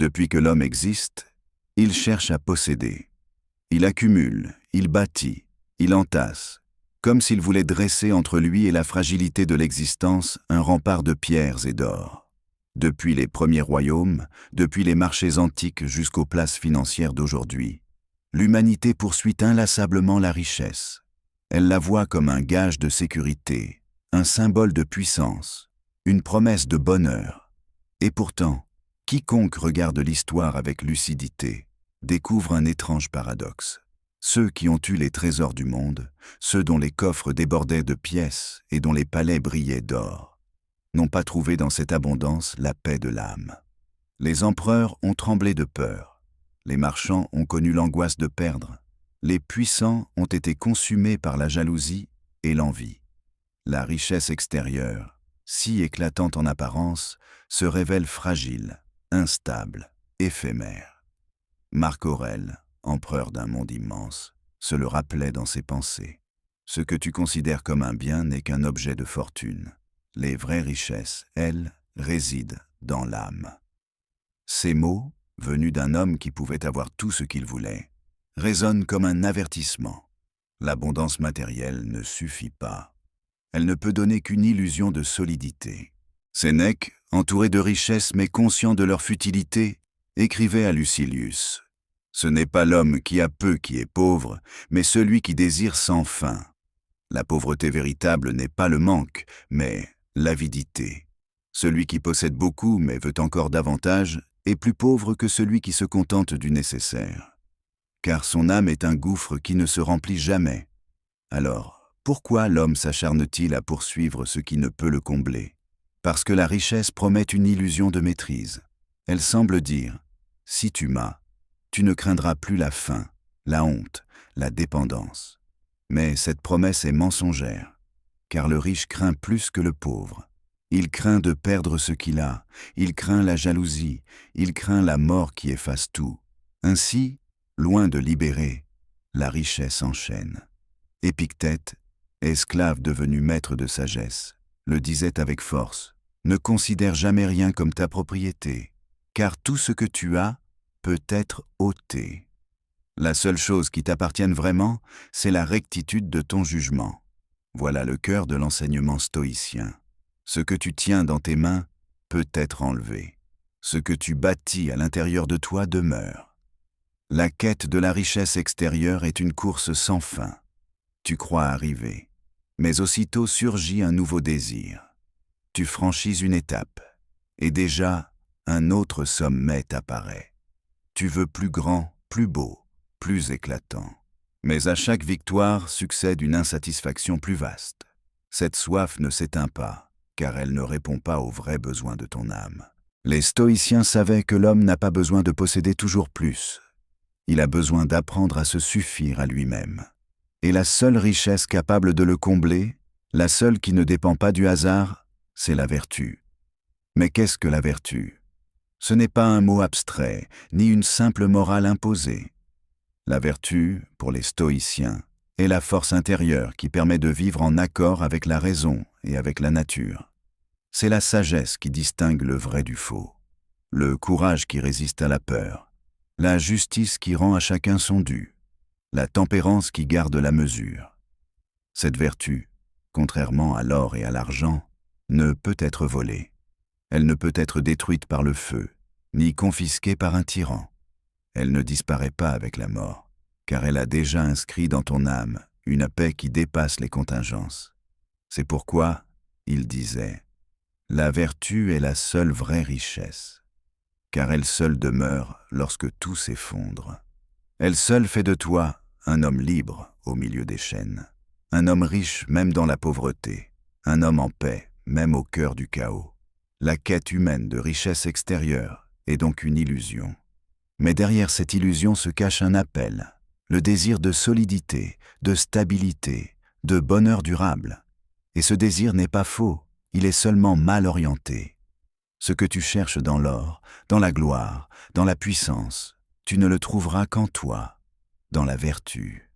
Depuis que l'homme existe, il cherche à posséder. Il accumule, il bâtit, il entasse, comme s'il voulait dresser entre lui et la fragilité de l'existence un rempart de pierres et d'or. Depuis les premiers royaumes, depuis les marchés antiques jusqu'aux places financières d'aujourd'hui, l'humanité poursuit inlassablement la richesse. Elle la voit comme un gage de sécurité, un symbole de puissance, une promesse de bonheur. Et pourtant, quiconque regarde l'histoire avec lucidité découvre un étrange paradoxe. Ceux qui ont eu les trésors du monde, ceux dont les coffres débordaient de pièces et dont les palais brillaient d'or, n'ont pas trouvé dans cette abondance la paix de l'âme. Les empereurs ont tremblé de peur, les marchands ont connu l'angoisse de perdre, les puissants ont été consumés par la jalousie et l'envie. La richesse extérieure, si éclatante en apparence, se révèle fragile, instable, éphémère. Marc Aurèle, empereur d'un monde immense, se le rappelait dans ses pensées. Ce que tu considères comme un bien n'est qu'un objet de fortune. Les vraies richesses, elles, résident dans l'âme. Ces mots, venus d'un homme qui pouvait avoir tout ce qu'il voulait, résonnent comme un avertissement. L'abondance matérielle ne suffit pas. Elle ne peut donner qu'une illusion de solidité. Sénèque, entouré de richesses mais conscient de leur futilité, écrivait à Lucilius : « Ce n'est pas l'homme qui a peu qui est pauvre, mais celui qui désire sans fin. La pauvreté véritable n'est pas le manque, mais l'avidité. Celui qui possède beaucoup mais veut encore davantage est plus pauvre que celui qui se contente du nécessaire. Car son âme est un gouffre qui ne se remplit jamais. Alors, pourquoi l'homme s'acharne-t-il à poursuivre ce qui ne peut le combler ? Parce que la richesse promet une illusion de maîtrise. Elle semble dire : si tu m'as, tu ne craindras plus la faim, la honte, la dépendance. Mais cette promesse est mensongère, car le riche craint plus que le pauvre. Il craint de perdre ce qu'il a, il craint la jalousie, il craint la mort qui efface tout. Ainsi, loin de libérer, la richesse enchaîne. Épictète, esclave devenu maître de sagesse, le disait avec force : ne considère jamais rien comme ta propriété, car tout ce que tu as peut être ôté. La seule chose qui t'appartienne vraiment, c'est la rectitude de ton jugement. Voilà le cœur de l'enseignement stoïcien. Ce que tu tiens dans tes mains peut être enlevé. Ce que tu bâtis à l'intérieur de toi demeure. La quête de la richesse extérieure est une course sans fin. Tu crois arriver, mais aussitôt surgit un nouveau désir. Tu franchis une étape, et déjà un autre sommet apparaît. Tu veux plus grand, plus beau, plus éclatant. Mais à chaque victoire succède une insatisfaction plus vaste. Cette soif ne s'éteint pas, car elle ne répond pas aux vrais besoins de ton âme. Les stoïciens savaient que l'homme n'a pas besoin de posséder toujours plus. Il a besoin d'apprendre à se suffire à lui-même. Et la seule richesse capable de le combler, la seule qui ne dépend pas du hasard, c'est la vertu. Mais qu'est-ce que la vertu ? Ce n'est pas un mot abstrait, ni une simple morale imposée. La vertu, pour les stoïciens, est la force intérieure qui permet de vivre en accord avec la raison et avec la nature. C'est la sagesse qui distingue le vrai du faux, le courage qui résiste à la peur, la justice qui rend à chacun son dû, la tempérance qui garde la mesure. Cette vertu, contrairement à l'or et à l'argent, ne peut être volée. Elle ne peut être détruite par le feu, ni confisquée par un tyran. Elle ne disparaît pas avec la mort, car elle a déjà inscrit dans ton âme une paix qui dépasse les contingences. C'est pourquoi, il disait, la vertu est la seule vraie richesse, car elle seule demeure lorsque tout s'effondre. Elle seule fait de toi un homme libre au milieu des chaînes, un homme riche même dans la pauvreté, un homme en paix même au cœur du chaos. La quête humaine de richesse extérieure est donc une illusion. Mais derrière cette illusion se cache un appel, le désir de solidité, de stabilité, de bonheur durable. Et ce désir n'est pas faux, il est seulement mal orienté. Ce que tu cherches dans l'or, dans la gloire, dans la puissance, tu ne le trouveras qu'en toi, dans la vertu.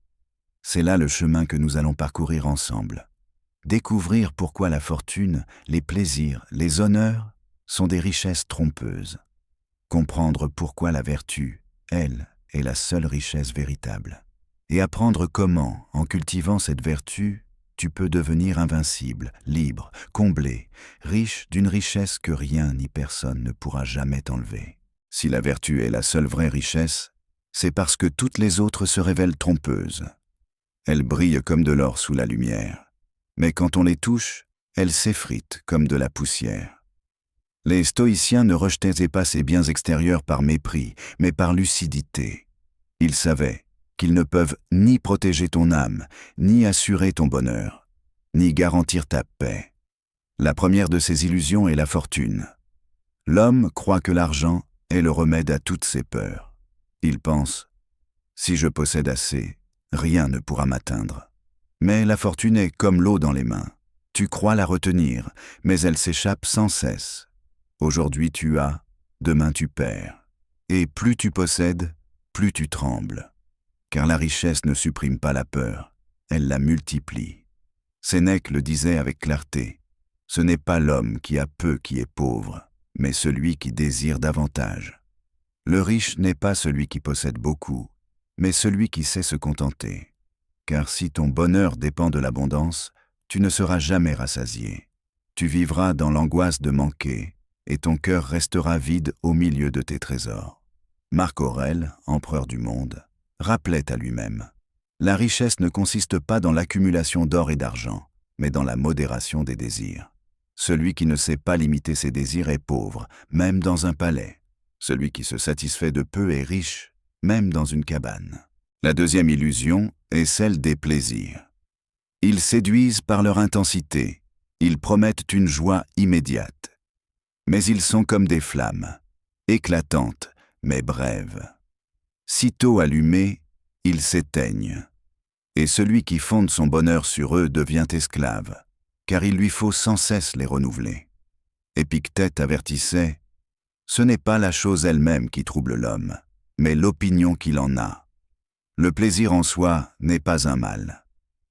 C'est là le chemin que nous allons parcourir ensemble. Découvrir pourquoi la fortune, les plaisirs, les honneurs sont des richesses trompeuses. comprendre pourquoi la vertu, elle, est la seule richesse véritable, et apprendre comment, en cultivant cette vertu, tu peux devenir invincible, libre, comblé, riche d'une richesse que rien ni personne ne pourra jamais t'enlever. Si la vertu est la seule vraie richesse, c'est parce que toutes les autres se révèlent trompeuses. Elles brillent comme de l'or sous la lumière, mais quand on les touche, elles s'effritent comme de la poussière. Les stoïciens ne rejetaient pas ces biens extérieurs par mépris, mais par lucidité. Ils savaient qu'ils ne peuvent ni protéger ton âme, ni assurer ton bonheur, ni garantir ta paix. La première de ces illusions est la fortune. L'homme croit que l'argent est le remède à toutes ses peurs. Il pense « si je possède assez, rien ne pourra m'atteindre ». Mais la fortune est comme l'eau dans les mains. Tu crois la retenir, mais elle s'échappe sans cesse. Aujourd'hui tu as, demain tu perds. Et plus tu possèdes, plus tu trembles. Car la richesse ne supprime pas la peur, elle la multiplie. Sénèque le disait avec clarté, « Ce n'est pas l'homme qui a peu qui est pauvre, mais celui qui désire davantage. » Le riche n'est pas celui qui possède beaucoup, mais celui qui sait se contenter. Car si ton bonheur dépend de l'abondance, tu ne seras jamais rassasié. Tu vivras dans l'angoisse de manquer, et ton cœur restera vide au milieu de tes trésors. Marc Aurèle, empereur du monde, rappelait à lui-même « La richesse ne consiste pas dans l'accumulation d'or et d'argent, mais dans la modération des désirs. Celui qui ne sait pas limiter ses désirs est pauvre, même dans un palais. Celui qui se satisfait de peu est riche, même dans une cabane. » La deuxième illusion est celle des plaisirs. Ils séduisent par leur intensité, ils promettent une joie immédiate. Mais ils sont comme des flammes, éclatantes, mais brèves. Sitôt allumés, ils s'éteignent. Et celui qui fonde son bonheur sur eux devient esclave, car il lui faut sans cesse les renouveler. Épictète avertissait « Ce n'est pas la chose elle-même qui trouble l'homme, mais l'opinion qu'il en a. Le plaisir en soi n'est pas un mal.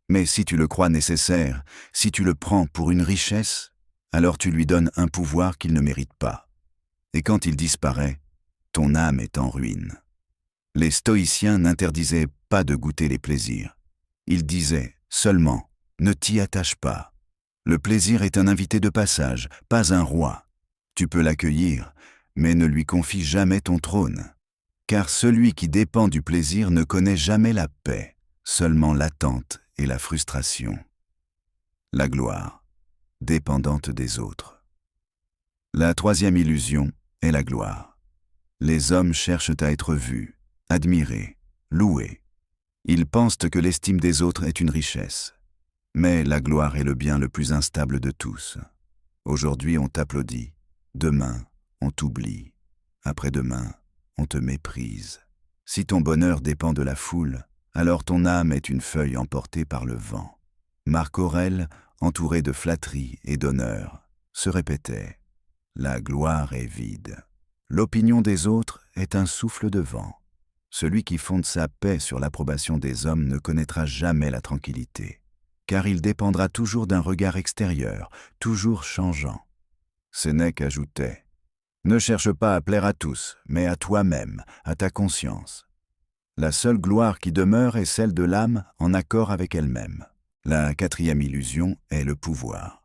Mais si tu le crois nécessaire, si tu le prends pour une richesse, alors tu lui donnes un pouvoir qu'il ne mérite pas. Et quand il disparaît, ton âme est en ruine. » Les stoïciens n'interdisaient pas de goûter les plaisirs. Ils disaient seulement « ne t'y attache pas. Le plaisir est un invité de passage, pas un roi. Tu peux l'accueillir, mais ne lui confie jamais ton trône. Car celui qui dépend du plaisir ne connaît jamais la paix, seulement l'attente et la frustration. » La gloire, dépendante des autres. La troisième illusion est la gloire. Les hommes cherchent à être vus, admirés, loués. Ils pensent que l'estime des autres est une richesse. Mais la gloire est le bien le plus instable de tous. Aujourd'hui on t'applaudit, demain on t'oublie, après-demain on te méprise. Si ton bonheur dépend de la foule, alors ton âme est une feuille emportée par le vent. Marc Aurèle, entouré de flatteries et d'honneur, se répétait « La gloire est vide. L'opinion des autres est un souffle de vent. Celui qui fonde sa paix sur l'approbation des hommes ne connaîtra jamais la tranquillité, car il dépendra toujours d'un regard extérieur, toujours changeant. » Sénèque ajoutait « Ne cherche pas à plaire à tous, mais à toi-même, à ta conscience. La seule gloire qui demeure est celle de l'âme en accord avec elle-même. » La quatrième illusion est le pouvoir.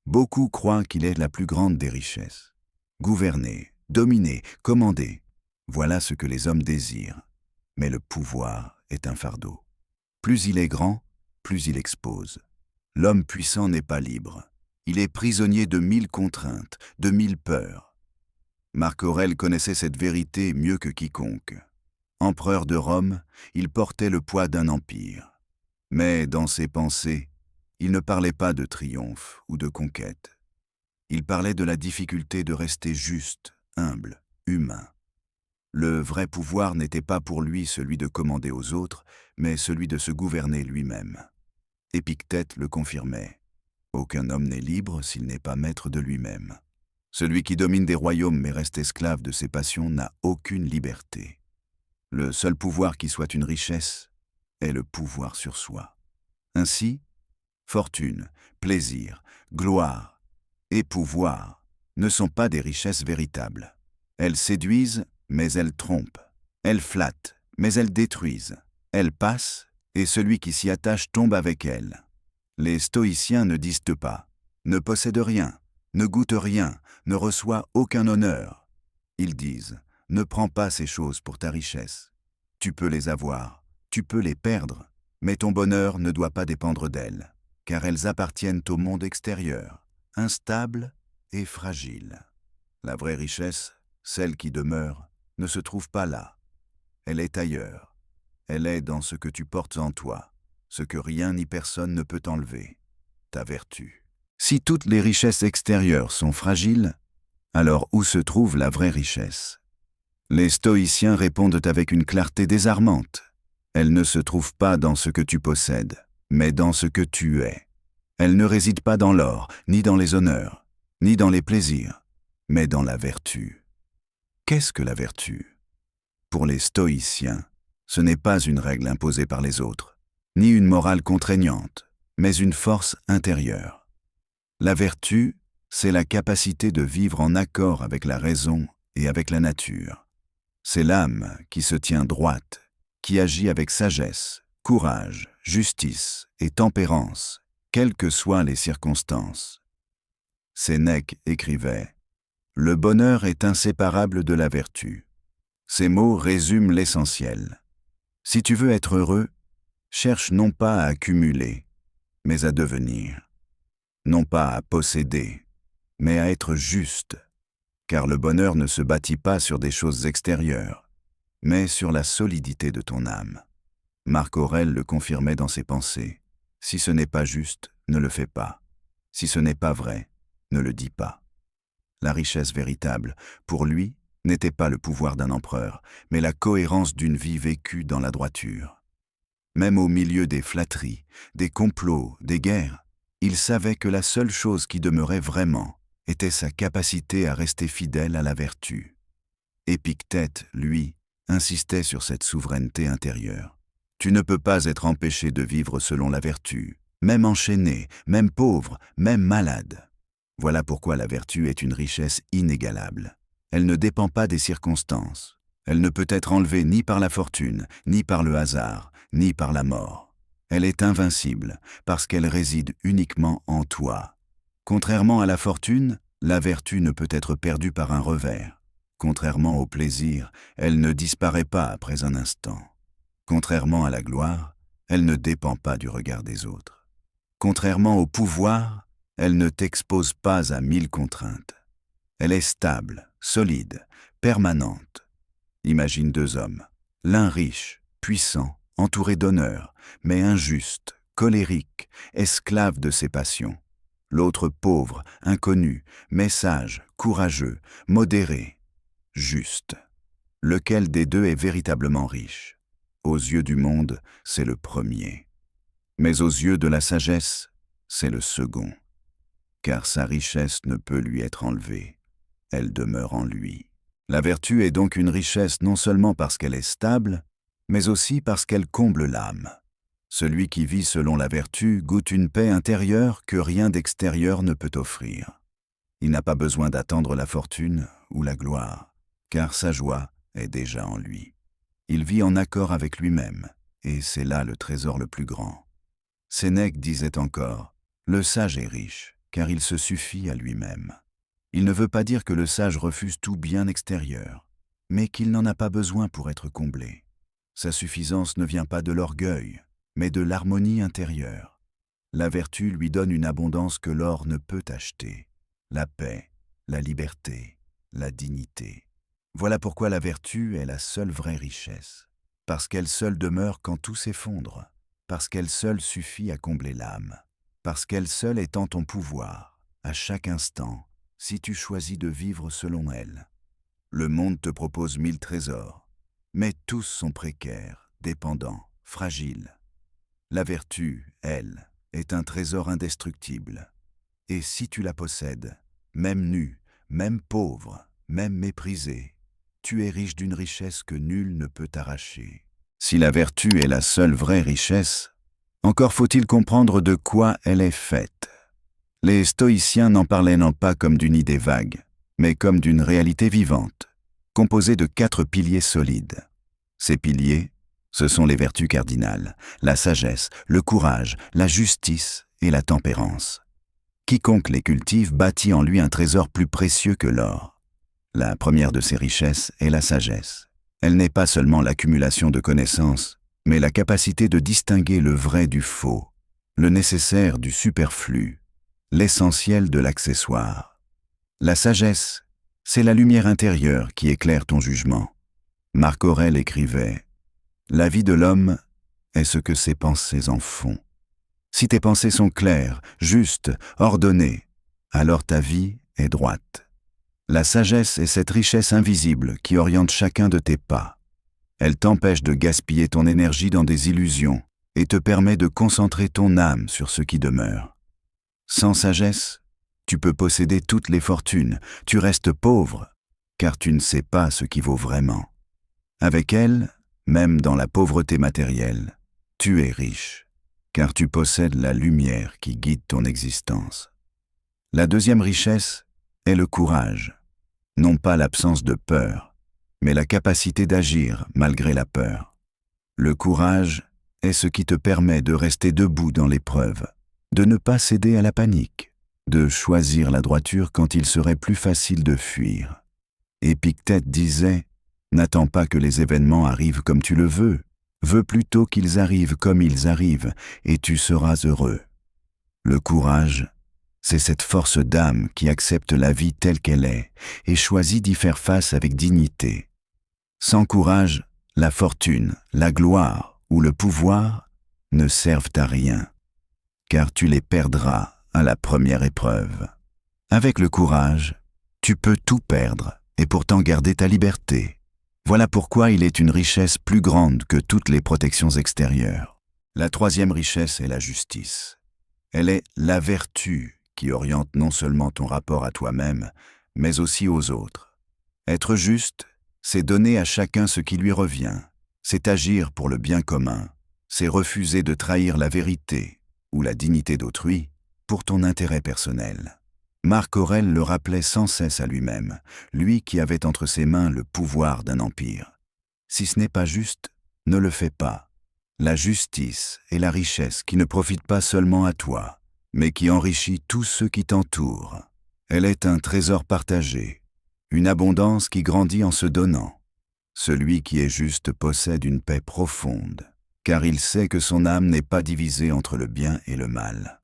Beaucoup croient qu'il est la plus grande des richesses. Gouverner, dominer, commander, voilà ce que les hommes désirent. Mais le pouvoir est un fardeau. Plus il est grand, plus il expose. L'homme puissant n'est pas libre. Il est prisonnier de 1000 contraintes, de 1000 peurs. Marc Aurèle connaissait cette vérité mieux que quiconque. Empereur de Rome, il portait le poids d'un empire. Mais dans ses pensées, il ne parlait pas de triomphe ou de conquête. Il parlait de la difficulté de rester juste, humble, humain. Le vrai pouvoir n'était pas pour lui celui de commander aux autres, mais celui de se gouverner lui-même. Épictète le confirmait. Aucun homme n'est libre s'il n'est pas maître de lui-même. Celui qui domine des royaumes mais reste esclave de ses passions n'a aucune liberté. Le seul pouvoir qui soit une richesse est le pouvoir sur soi. Ainsi, fortune, plaisir, gloire et pouvoir ne sont pas des richesses véritables. Elles séduisent, mais elles trompent. Elles flattent, mais elles détruisent. Elles passent, et celui qui s'y attache tombe avec elles. Les stoïciens ne disent pas, ne possède rien, ne goûte rien, ne reçoit aucun honneur. Ils disent, ne prends pas ces choses pour ta richesse. Tu peux les avoir, tu peux les perdre, mais ton bonheur ne doit pas dépendre d'elles, car elles appartiennent au monde extérieur, instable et fragile. La vraie richesse, celle qui demeure, ne se trouve pas là. Elle est ailleurs. Elle est dans ce que tu portes en toi, ce que rien ni personne ne peut enlever, ta vertu. Si toutes les richesses extérieures sont fragiles, alors où se trouve la vraie richesse? Les stoïciens répondent avec une clarté désarmante. Elle ne se trouve pas dans ce que tu possèdes, mais dans ce que tu es. Elle ne réside pas dans l'or, ni dans les honneurs, ni dans les plaisirs, mais dans la vertu. Qu'est-ce que la vertu? Pour les stoïciens, ce n'est pas une règle imposée par les autres, ni une morale contraignante, mais une force intérieure. La vertu, c'est la capacité de vivre en accord avec la raison et avec la nature. C'est l'âme qui se tient droite, qui agit avec sagesse, courage, justice et tempérance, quelles que soient les circonstances. Sénèque écrivait « Le bonheur est inséparable de la vertu ». Ces mots résument l'essentiel. Si tu veux être heureux, cherche non pas à accumuler, mais à devenir. Non pas à posséder, mais à être juste, car le bonheur ne se bâtit pas sur des choses extérieures, mais sur la solidité de ton âme. Marc Aurèle le confirmait dans ses pensées. Si ce n'est pas juste, ne le fais pas. Si ce n'est pas vrai, ne le dis pas. La richesse véritable, pour lui, n'était pas le pouvoir d'un empereur, mais la cohérence d'une vie vécue dans la droiture. Même au milieu des flatteries, des complots, des guerres, il savait que la seule chose qui demeurait vraiment était sa capacité à rester fidèle à la vertu. Épictète, lui, insistait sur cette souveraineté intérieure. Tu ne peux pas être empêché de vivre selon la vertu, même enchaîné, même pauvre, même malade. Voilà pourquoi la vertu est une richesse inégalable. Elle ne dépend pas des circonstances. Elle ne peut être enlevée ni par la fortune, ni par le hasard, ni par la mort. Elle est invincible parce qu'elle réside uniquement en toi. Contrairement à la fortune, la vertu ne peut être perdue par un revers. Contrairement au plaisir, elle ne disparaît pas après un instant. Contrairement à la gloire, elle ne dépend pas du regard des autres. Contrairement au pouvoir, elle ne t'expose pas à 1000 contraintes. Elle est stable, solide, permanente. Imagine deux hommes, l'un riche, puissant, entouré d'honneur, mais injuste, colérique, esclave de ses passions. L'autre pauvre, inconnu, mais sage, courageux, modéré, juste. Lequel des deux est véritablement riche? Aux yeux du monde, c'est le premier. Mais aux yeux de la sagesse, c'est le second. Car sa richesse ne peut lui être enlevée. Elle demeure en lui. La vertu est donc une richesse non seulement parce qu'elle est stable, mais aussi parce qu'elle comble l'âme. Celui qui vit selon la vertu goûte une paix intérieure que rien d'extérieur ne peut offrir. Il n'a pas besoin d'attendre la fortune ou la gloire, car sa joie est déjà en lui. Il vit en accord avec lui-même, et c'est là le trésor le plus grand. Sénèque disait encore, « Le sage est riche, car il se suffit à lui-même. » Il ne veut pas dire que le sage refuse tout bien extérieur, mais qu'il n'en a pas besoin pour être comblé. Sa suffisance ne vient pas de l'orgueil, mais de l'harmonie intérieure. La vertu lui donne une abondance que l'or ne peut acheter, la paix, la liberté, la dignité. Voilà pourquoi la vertu est la seule vraie richesse, parce qu'elle seule demeure quand tout s'effondre, parce qu'elle seule suffit à combler l'âme, parce qu'elle seule est en ton pouvoir, à chaque instant, si tu choisis de vivre selon elle. Le monde te propose 1000 trésors, mais tous sont précaires, dépendants, fragiles. La vertu, elle, est un trésor indestructible. Et si tu la possèdes, même nu, même pauvre, même méprisé, tu es riche d'une richesse que nul ne peut t'arracher. Si la vertu est la seule vraie richesse, encore faut-il comprendre de quoi elle est faite. Les stoïciens n'en parlaient non pas comme d'une idée vague, mais comme d'une réalité vivante. composé de 4 piliers solides. Ces piliers, ce sont les vertus cardinales, la sagesse, le courage, la justice et la tempérance. Quiconque les cultive bâtit en lui un trésor plus précieux que l'or. La première de ces richesses est la sagesse. Elle n'est pas seulement l'accumulation de connaissances, mais la capacité de distinguer le vrai du faux, le nécessaire du superflu, l'essentiel de l'accessoire. La sagesse, c'est la lumière intérieure qui éclaire ton jugement. Marc Aurèle écrivait « La vie de l'homme est ce que ses pensées en font. Si tes pensées sont claires, justes, ordonnées, alors ta vie est droite. La sagesse est cette richesse invisible qui oriente chacun de tes pas. Elle t'empêche de gaspiller ton énergie dans des illusions et te permet de concentrer ton âme sur ce qui demeure. Sans sagesse, tu peux posséder toutes les fortunes, tu restes pauvre, car tu ne sais pas ce qui vaut vraiment. Avec elle, même dans la pauvreté matérielle, tu es riche, car tu possèdes la lumière qui guide ton existence. La deuxième richesse est le courage, non pas l'absence de peur, mais la capacité d'agir malgré la peur. Le courage est ce qui te permet de rester debout dans l'épreuve, de ne pas céder à la panique, de choisir la droiture quand il serait plus facile de fuir. Épictète disait « N'attends pas que les événements arrivent comme tu le veux, veux plutôt qu'ils arrivent comme ils arrivent, et tu seras heureux. » Le courage, c'est cette force d'âme qui accepte la vie telle qu'elle est et choisit d'y faire face avec dignité. Sans courage, la fortune, la gloire ou le pouvoir ne servent à rien, car tu les perdras à la première épreuve. Avec le courage, tu peux tout perdre et pourtant garder ta liberté. Voilà pourquoi il est une richesse plus grande que toutes les protections extérieures. La troisième richesse est la justice. Elle est la vertu qui oriente non seulement ton rapport à toi-même, mais aussi aux autres. Être juste, c'est donner à chacun ce qui lui revient, c'est agir pour le bien commun, c'est refuser de trahir la vérité ou la dignité d'autrui pour ton intérêt personnel. Marc Aurèle le rappelait sans cesse à lui-même, lui qui avait entre ses mains le pouvoir d'un empire. Si ce n'est pas juste, ne le fais pas. La justice est la richesse qui ne profite pas seulement à toi, mais qui enrichit tous ceux qui t'entourent. Elle est un trésor partagé, une abondance qui grandit en se donnant. Celui qui est juste possède une paix profonde, car il sait que son âme n'est pas divisée entre le bien et le mal.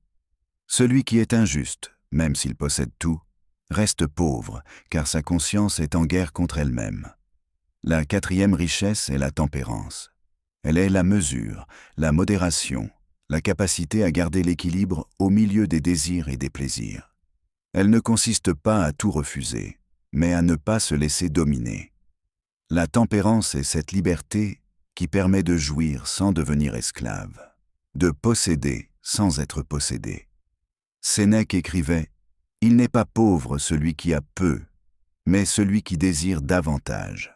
Celui qui est injuste, même s'il possède tout, reste pauvre, car sa conscience est en guerre contre elle-même. La quatrième richesse est la tempérance. Elle est la mesure, la modération, la capacité à garder l'équilibre au milieu des désirs et des plaisirs. Elle ne consiste pas à tout refuser, mais à ne pas se laisser dominer. La tempérance est cette liberté qui permet de jouir sans devenir esclave, de posséder sans être possédé. Sénèque écrivait « Il n'est pas pauvre celui qui a peu, mais celui qui désire davantage. »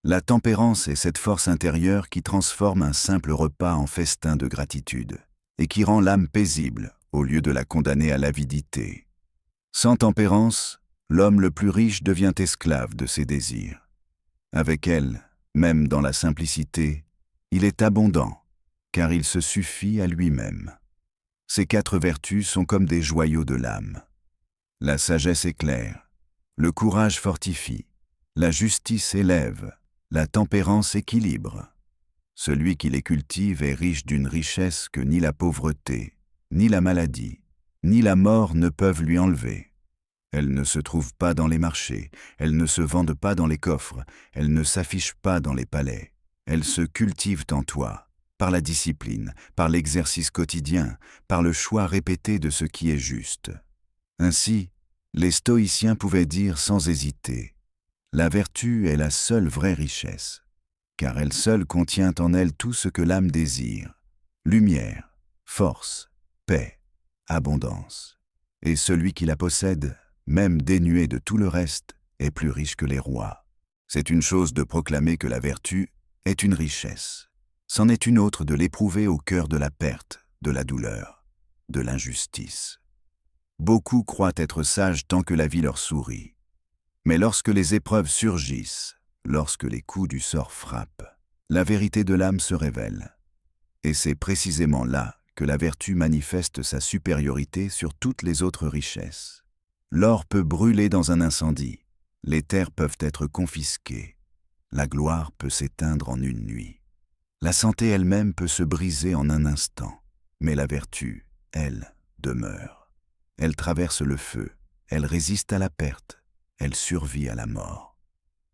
La tempérance est cette force intérieure qui transforme un simple repas en festin de gratitude et qui rend l'âme paisible au lieu de la condamner à l'avidité. Sans tempérance, l'homme le plus riche devient esclave de ses désirs. Avec elle, même dans la simplicité, il est abondant, car il se suffit à lui-même. Ces 4 vertus sont comme des joyaux de l'âme. La sagesse éclaire, le courage fortifie, la justice élève, la tempérance équilibre. Celui qui les cultive est riche d'une richesse que ni la pauvreté, ni la maladie, ni la mort ne peuvent lui enlever. Elles ne se trouvent pas dans les marchés, elles ne se vendent pas dans les coffres, elles ne s'affichent pas dans les palais. Elles se cultivent en toi, par la discipline, par l'exercice quotidien, par le choix répété de ce qui est juste. Ainsi, les stoïciens pouvaient dire sans hésiter « La vertu est la seule vraie richesse, car elle seule contient en elle tout ce que l'âme désire, lumière, force, paix, abondance. Et celui qui la possède, même dénué de tout le reste, est plus riche que les rois. » C'est une chose de proclamer que la vertu est une richesse. C'en est une autre de l'éprouver au cœur de la perte, de la douleur, de l'injustice. Beaucoup croient être sages tant que la vie leur sourit. Mais lorsque les épreuves surgissent, lorsque les coups du sort frappent, la vérité de l'âme se révèle. Et c'est précisément là que la vertu manifeste sa supériorité sur toutes les autres richesses. L'or peut brûler dans un incendie, les terres peuvent être confisquées, la gloire peut s'éteindre en une nuit. La santé elle-même peut se briser en un instant, mais la vertu, elle, demeure. Elle traverse le feu, elle résiste à la perte, elle survit à la mort.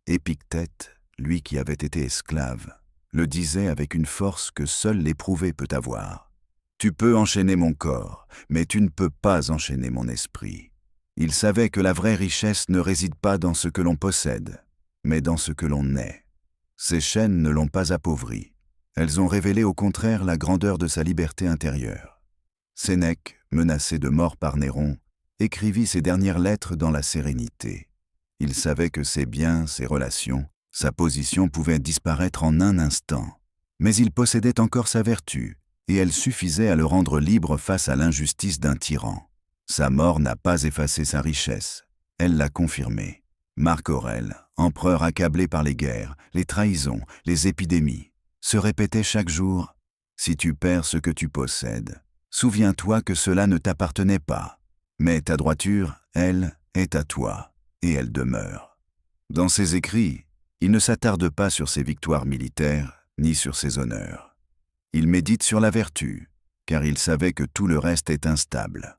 Épictète, lui qui avait été esclave, le disait avec une force que seul l'éprouvé peut avoir. « Tu peux enchaîner mon corps, mais tu ne peux pas enchaîner mon esprit. » Il savait que la vraie richesse ne réside pas dans ce que l'on possède, mais dans ce que l'on est. Ces chaînes ne l'ont pas appauvri. Elles ont révélé au contraire la grandeur de sa liberté intérieure. Sénèque, menacé de mort par Néron, écrivit ses dernières lettres dans la sérénité. Il savait que ses biens, ses relations, sa position pouvaient disparaître en un instant. Mais il possédait encore sa vertu, et elle suffisait à le rendre libre face à l'injustice d'un tyran. Sa mort n'a pas effacé sa richesse, elle l'a confirmée. Marc Aurèle, empereur accablé par les guerres, les trahisons, les épidémies, se répétait chaque jour « Si tu perds ce que tu possèdes, souviens-toi que cela ne t'appartenait pas, mais ta droiture, elle, est à toi, et elle demeure. » Dans ses écrits, il ne s'attarde pas sur ses victoires militaires, ni sur ses honneurs. Il médite sur la vertu, car il savait que tout le reste est instable.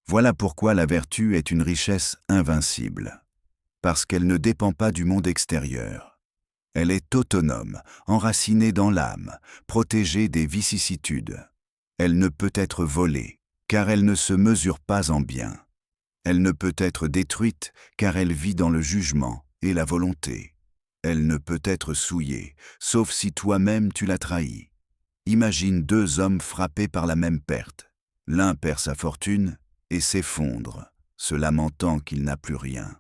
Voilà pourquoi la vertu est une richesse invincible, parce qu'elle ne dépend pas du monde extérieur. Elle est autonome, enracinée dans l'âme, protégée des vicissitudes. Elle ne peut être volée, car elle ne se mesure pas en bien. Elle ne peut être détruite, car elle vit dans le jugement et la volonté. Elle ne peut être souillée, sauf si toi-même tu l'as trahie. Imagine deux hommes frappés par la même perte. L'un perd sa fortune et s'effondre, se lamentant qu'il n'a plus rien.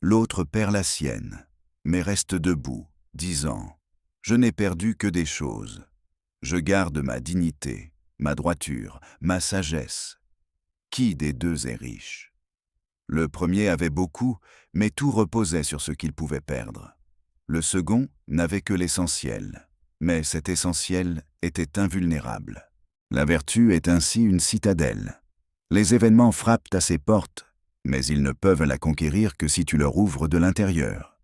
L'autre perd la sienne, mais reste debout, disant « Je n'ai perdu que des choses. Je garde ma dignité, ma droiture, ma sagesse. » Qui des deux est riche? Le premier avait beaucoup, mais tout reposait sur ce qu'il pouvait perdre. Le second n'avait que l'essentiel, mais cet essentiel était invulnérable. La vertu est ainsi une citadelle. Les événements frappent à ses portes, mais ils ne peuvent la conquérir que si tu leur ouvres de l'intérieur.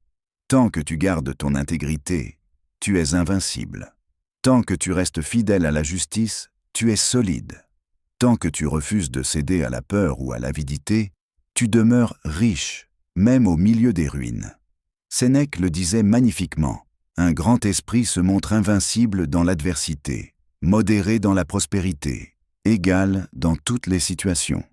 Tant que tu gardes ton intégrité, tu es invincible. Tant que tu restes fidèle à la justice, tu es solide. Tant que tu refuses de céder à la peur ou à l'avidité, tu demeures riche, même au milieu des ruines. Sénèque le disait magnifiquement, un grand esprit se montre invincible dans l'adversité, modéré dans la prospérité, égal dans toutes les situations.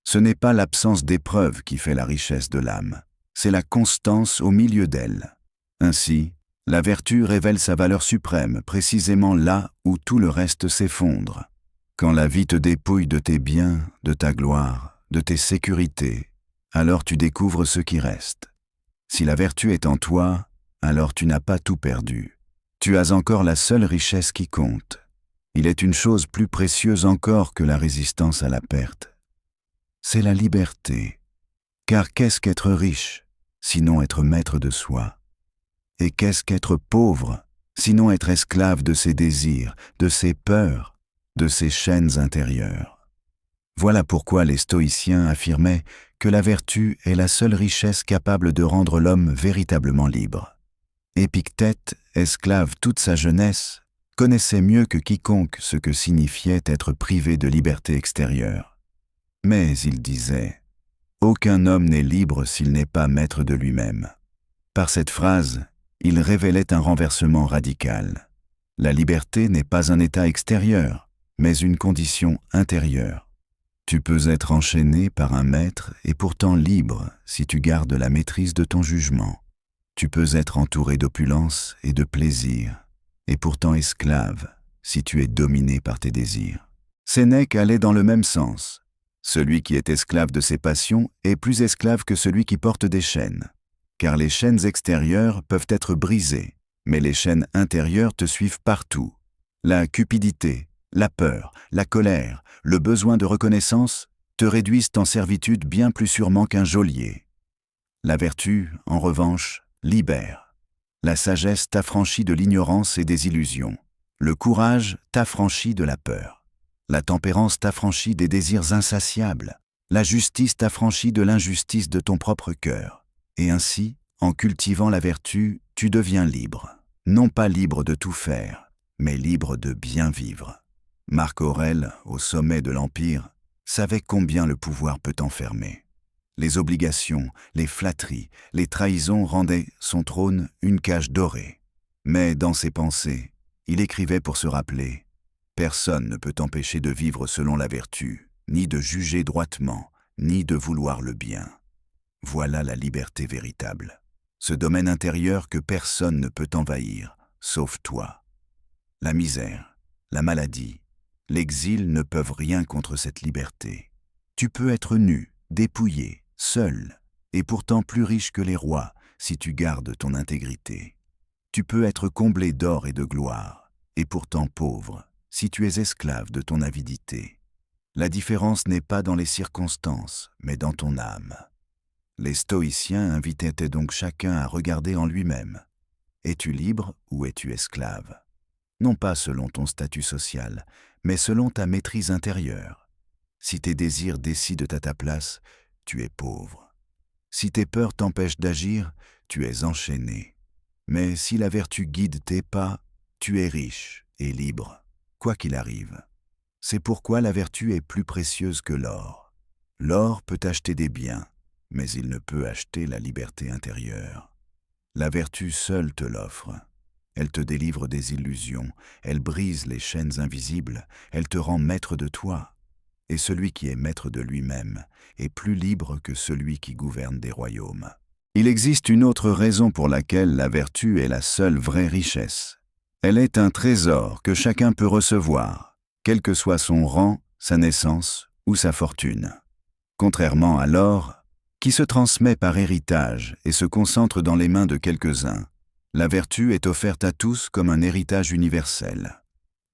Ce n'est pas l'absence d'épreuves qui fait la richesse de l'âme, c'est la constance au milieu d'elle. Ainsi, la vertu révèle sa valeur suprême précisément là où tout le reste s'effondre. Quand la vie te dépouille de tes biens, de ta gloire, de tes sécurités, alors tu découvres ce qui reste. Si la vertu est en toi, alors tu n'as pas tout perdu. Tu as encore la seule richesse qui compte. Il est une chose plus précieuse encore que la résistance à la perte. C'est la liberté. Car qu'est-ce qu'être riche, sinon être maître de soi? Et qu'est-ce qu'être pauvre, sinon être esclave de ses désirs, de ses peurs, de ses chaînes intérieures? Voilà pourquoi les stoïciens affirmaient que la vertu est la seule richesse capable de rendre l'homme véritablement libre. Épictète, esclave toute sa jeunesse, connaissait mieux que quiconque ce que signifiait être privé de liberté extérieure. Mais il disait « Aucun homme n'est libre s'il n'est pas maître de lui-même ». Par cette phrase, il révélait un renversement radical. La liberté n'est pas un état extérieur, mais une condition intérieure. Tu peux être enchaîné par un maître et pourtant libre si tu gardes la maîtrise de ton jugement. Tu peux être entouré d'opulence et de plaisir, et pourtant esclave si tu es dominé par tes désirs. Sénèque allait dans le même sens. Celui qui est esclave de ses passions est plus esclave que celui qui porte des chaînes. Car les chaînes extérieures peuvent être brisées, mais les chaînes intérieures te suivent partout. La cupidité, la peur, la colère, le besoin de reconnaissance te réduisent en servitude bien plus sûrement qu'un geôlier. La vertu, en revanche, libère. La sagesse t'affranchit de l'ignorance et des illusions. Le courage t'affranchit de la peur. La tempérance t'affranchit des désirs insatiables. La justice t'affranchit de l'injustice de ton propre cœur. Et ainsi, en cultivant la vertu, tu deviens libre. Non pas libre de tout faire, mais libre de bien vivre. Marc Aurèle, au sommet de l'Empire, savait combien le pouvoir peut enfermer. Les obligations, les flatteries, les trahisons rendaient son trône une cage dorée. Mais dans ses pensées, il écrivait pour se rappeler « Personne ne peut t'empêcher de vivre selon la vertu, ni de juger droitement, ni de vouloir le bien. Voilà la liberté véritable, ce domaine intérieur que personne ne peut envahir, sauf toi. La misère, la maladie, l'exil ne peuvent rien contre cette liberté. Tu peux être nu, dépouillé, seul, et pourtant plus riche que les rois si tu gardes ton intégrité. Tu peux être comblé d'or et de gloire, et pourtant pauvre si tu es esclave de ton avidité. La différence n'est pas dans les circonstances, mais dans ton âme. » Les stoïciens invitaient donc chacun à regarder en lui-même. Es-tu libre ou es-tu esclave? Non pas selon ton statut social, mais selon ta maîtrise intérieure. Si tes désirs décident à ta place, tu es pauvre. Si tes peurs t'empêchent d'agir, tu es enchaîné. Mais si la vertu guide tes pas, tu es riche et libre, quoi qu'il arrive. C'est pourquoi la vertu est plus précieuse que l'or. L'or peut acheter des biens, mais il ne peut acheter la liberté intérieure. La vertu seule te l'offre. Elle te délivre des illusions, elle brise les chaînes invisibles, elle te rend maître de toi. Et celui qui est maître de lui-même est plus libre que celui qui gouverne des royaumes. Il existe une autre raison pour laquelle la vertu est la seule vraie richesse. Elle est un trésor que chacun peut recevoir, quel que soit son rang, sa naissance ou sa fortune. Contrairement à l'or, qui se transmet par héritage et se concentre dans les mains de quelques-uns, la vertu est offerte à tous comme un héritage universel.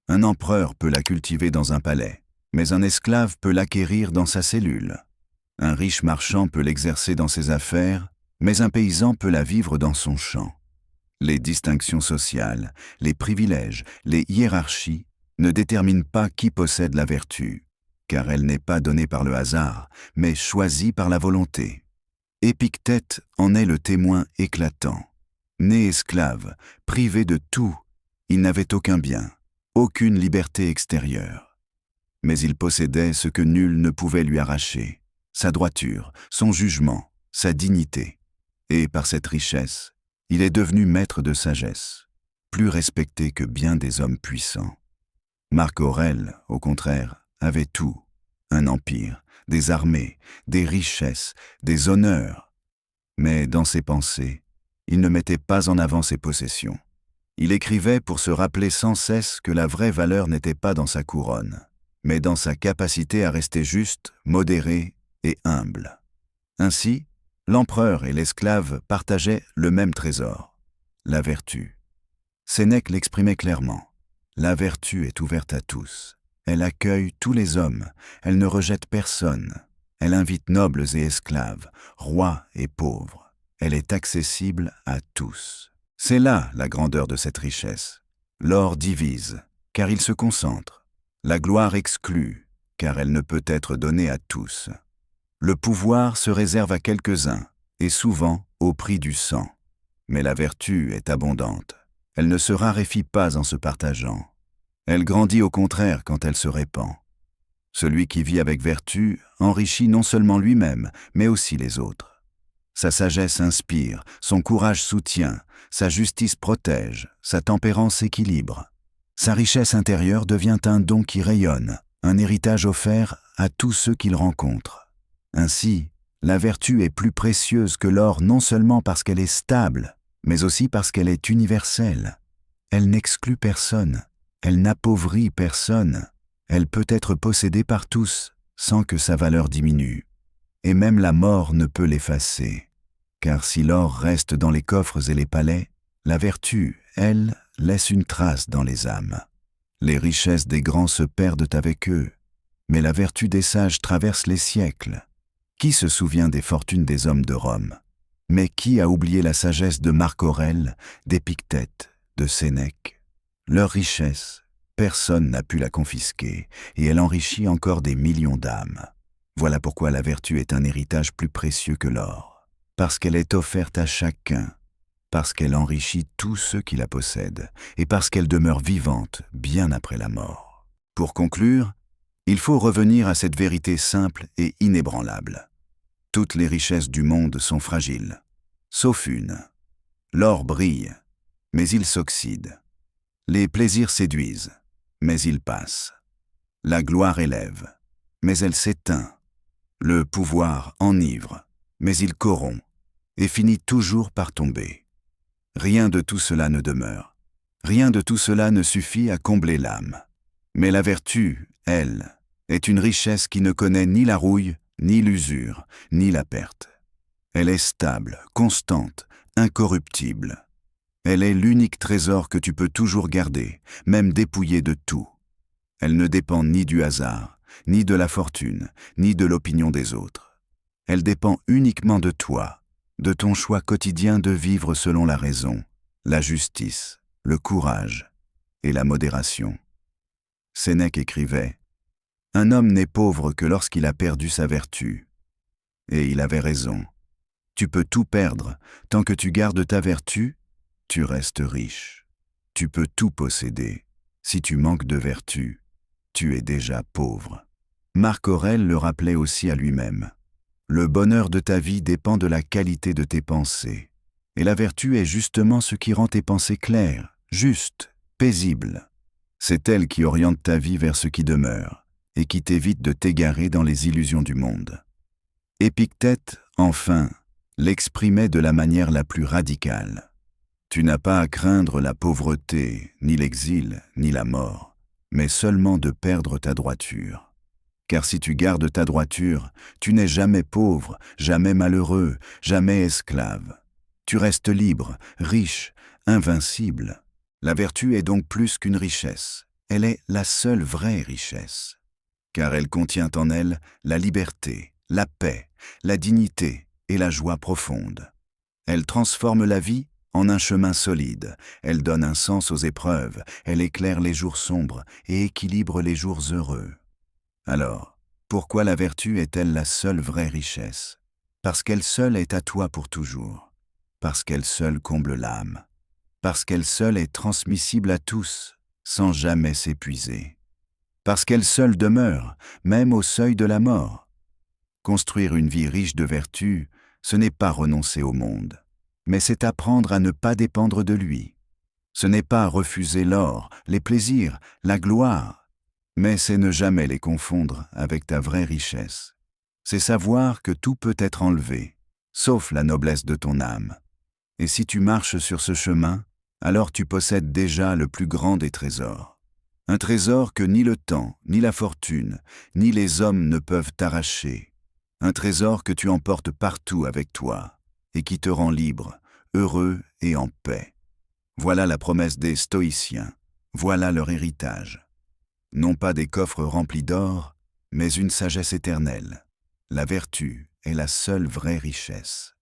Un empereur peut la cultiver dans un palais, mais un esclave peut l'acquérir dans sa cellule. Un riche marchand peut l'exercer dans ses affaires, mais un paysan peut la vivre dans son champ. Les distinctions sociales, les privilèges, les hiérarchies ne déterminent pas qui possède la vertu, car elle n'est pas donnée par le hasard, mais choisie par la volonté. Épictète en est le témoin éclatant. Né esclave, privé de tout, il n'avait aucun bien, aucune liberté extérieure. Mais il possédait ce que nul ne pouvait lui arracher, sa droiture, son jugement, sa dignité. Et par cette richesse, il est devenu maître de sagesse, plus respecté que bien des hommes puissants. Marc Aurèle, au contraire, avait tout, un empire, des armées, des richesses, des honneurs. Mais dans ses pensées, il ne mettait pas en avant ses possessions. Il écrivait pour se rappeler sans cesse que la vraie valeur n'était pas dans sa couronne, mais dans sa capacité à rester juste, modéré et humble. Ainsi, l'empereur et l'esclave partageaient le même trésor, la vertu. Sénèque l'exprimait clairement. La vertu est ouverte à tous. Elle accueille tous les hommes. Elle ne rejette personne. Elle invite nobles et esclaves, rois et pauvres. Elle est accessible à tous. C'est là la grandeur de cette richesse. L'or divise, car il se concentre. La gloire exclut, car elle ne peut être donnée à tous. Le pouvoir se réserve à quelques-uns, et souvent au prix du sang. Mais la vertu est abondante. Elle ne se raréfie pas en se partageant. Elle grandit au contraire quand elle se répand. Celui qui vit avec vertu enrichit non seulement lui-même, mais aussi les autres. Sa sagesse inspire, son courage soutient, sa justice protège, sa tempérance équilibre. Sa richesse intérieure devient un don qui rayonne, un héritage offert à tous ceux qu'il rencontre. Ainsi, la vertu est plus précieuse que l'or non seulement parce qu'elle est stable, mais aussi parce qu'elle est universelle. Elle n'exclut personne, elle n'appauvrit personne, elle peut être possédée par tous sans que sa valeur diminue. Et même la mort ne peut l'effacer, car si l'or reste dans les coffres et les palais, la vertu, elle, laisse une trace dans les âmes. Les richesses des grands se perdent avec eux, mais la vertu des sages traverse les siècles. Qui se souvient des fortunes des hommes de Rome? Mais qui a oublié la sagesse de Marc Aurèle, d'Épictète, de Sénèque? Leur richesse, personne n'a pu la confisquer, et elle enrichit encore des millions d'âmes. Voilà pourquoi la vertu est un héritage plus précieux que l'or, parce qu'elle est offerte à chacun, parce qu'elle enrichit tous ceux qui la possèdent, et parce qu'elle demeure vivante bien après la mort. Pour conclure, il faut revenir à cette vérité simple et inébranlable. Toutes les richesses du monde sont fragiles, sauf une. L'or brille, mais il s'oxyde. Les plaisirs séduisent, mais ils passent. La gloire élève, mais elle s'éteint. Le pouvoir enivre, mais il corrompt, et finit toujours par tomber. Rien de tout cela ne demeure. Rien de tout cela ne suffit à combler l'âme. Mais la vertu, elle, est une richesse qui ne connaît ni la rouille, ni l'usure, ni la perte. Elle est stable, constante, incorruptible. Elle est l'unique trésor que tu peux toujours garder, même dépouillé de tout. Elle ne dépend ni du hasard, ni de la fortune, ni de l'opinion des autres. Elle dépend uniquement de toi, de ton choix quotidien de vivre selon la raison, la justice, le courage et la modération. Sénèque écrivait « Un homme n'est pauvre que lorsqu'il a perdu sa vertu. » Et il avait raison. Tu peux tout perdre, tant que tu gardes ta vertu, tu restes riche. Tu peux tout posséder. Si tu manques de vertu, tu es déjà pauvre. Marc Aurèle le rappelait aussi à lui-même. Le bonheur de ta vie dépend de la qualité de tes pensées. Et la vertu est justement ce qui rend tes pensées claires, justes, paisibles. C'est elle qui oriente ta vie vers ce qui demeure et qui t'évite de t'égarer dans les illusions du monde. Épictète, enfin, l'exprimait de la manière la plus radicale. Tu n'as pas à craindre la pauvreté, ni l'exil, ni la mort, mais seulement de perdre ta droiture. Car si tu gardes ta droiture, tu n'es jamais pauvre, jamais malheureux, jamais esclave. Tu restes libre, riche, invincible. La vertu est donc plus qu'une richesse. Elle est la seule vraie richesse. Car elle contient en elle la liberté, la paix, la dignité et la joie profonde. Elle transforme la vie en un chemin solide, elle donne un sens aux épreuves, elle éclaire les jours sombres et équilibre les jours heureux. Alors, pourquoi la vertu est-elle la seule vraie richesse? Parce qu'elle seule est à toi pour toujours, parce qu'elle seule comble l'âme, parce qu'elle seule est transmissible à tous, sans jamais s'épuiser, parce qu'elle seule demeure, même au seuil de la mort. Construire une vie riche de vertu, ce n'est pas renoncer au monde, mais c'est apprendre à ne pas dépendre de lui. Ce n'est pas refuser l'or, les plaisirs, la gloire, mais c'est ne jamais les confondre avec ta vraie richesse. C'est savoir que tout peut être enlevé, sauf la noblesse de ton âme. Et si tu marches sur ce chemin, alors tu possèdes déjà le plus grand des trésors. Un trésor que ni le temps, ni la fortune, ni les hommes ne peuvent t'arracher. Un trésor que tu emportes partout avec toi et qui te rend libre, heureux et en paix. Voilà la promesse des stoïciens, voilà leur héritage. Non pas des coffres remplis d'or, mais une sagesse éternelle. La vertu est la seule vraie richesse.